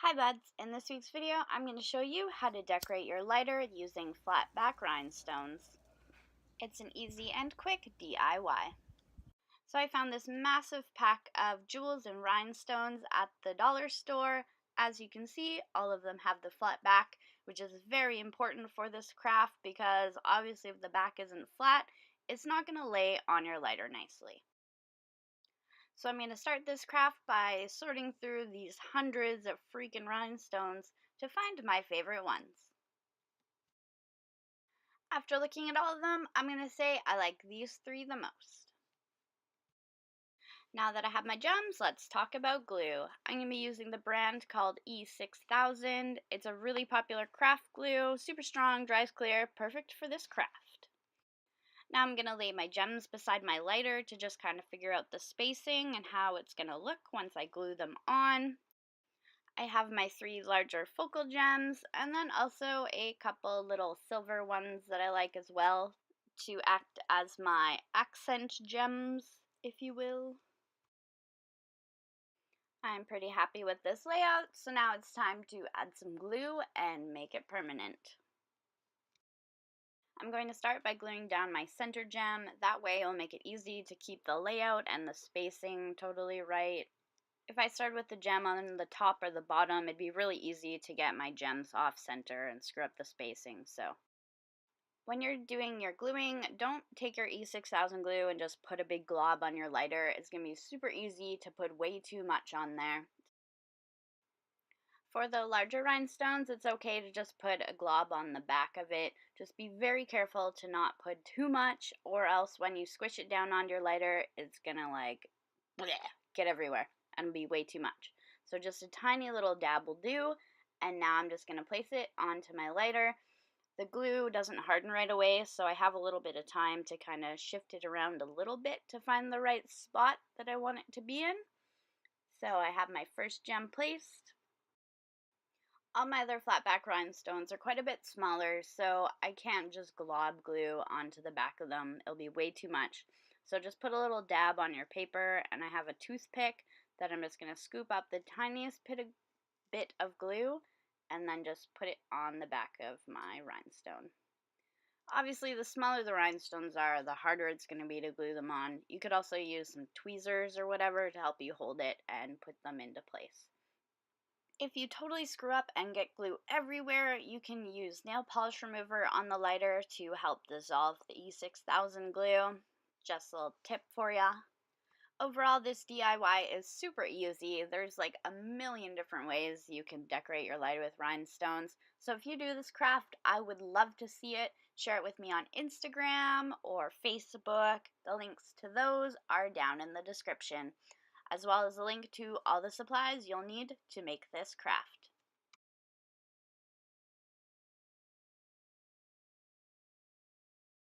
Hi buds, in this week's video I'm going to show you how to decorate your lighter using flat back rhinestones. It's an easy and quick DIY. So I found this massive pack of jewels and rhinestones at the dollar store. As you can see, all of them have the flat back, which is very important for this craft because obviously if the back isn't flat, it's not going to lay on your lighter nicely. So I'm going to start this craft by sorting through these hundreds of freaking rhinestones to find my favorite ones. After looking at all of them, I'm going to say I like these three the most. Now that I have my gems, let's talk about glue. I'm going to be using the brand called E6000. It's a really popular craft glue, super strong, dries clear, perfect for this craft. Now I'm going to lay my gems beside my lighter to just kind of figure out the spacing and how it's going to look once I glue them on. I have my three larger focal gems and then also a couple little silver ones that I like as well to act as my accent gems, if you will. I'm pretty happy with this layout, so now it's time to add some glue and make it permanent. I'm going to start by gluing down my center gem. That way it'll make it easy to keep the layout and the spacing totally right. If I started with the gem on the top or the bottom, it'd be really easy to get my gems off center and screw up the spacing. So when you're doing your gluing, don't take your E6000 glue and just put a big glob on your lighter. It's going to be super easy to put way too much on there. For the larger rhinestones, it's okay to just put a glob on the back of it. Just be very careful to not put too much, or else when you squish it down on your lighter, it's gonna like bleh, get everywhere and be way too much. So just a tiny little dab will do, and now I'm just gonna place it onto my lighter. The glue doesn't harden right away, so I have a little bit of time to kind of shift it around a little bit to find the right spot that I want it to be in. So I have my first gem placed. All my other flat back rhinestones are quite a bit smaller, so I can't just glob glue onto the back of them. It'll be way too much. So just put a little dab on your paper, and I have a toothpick that I'm just going to scoop up the tiniest bit of glue and then just put it on the back of my rhinestone. Obviously, the smaller the rhinestones are, the harder it's going to be to glue them on. You could also use some tweezers or whatever to help you hold it and put them into place. If you totally screw up and get glue everywhere, you can use nail polish remover on the lighter to help dissolve the E6000 glue. Just a little tip for ya. Overall, this DIY is super easy. There's like a million different ways you can decorate your lighter with rhinestones. So if you do this craft, I would love to see it. Share it with me on Instagram or Facebook. The links to those are down in the description, as well as a link to all the supplies you'll need to make this craft.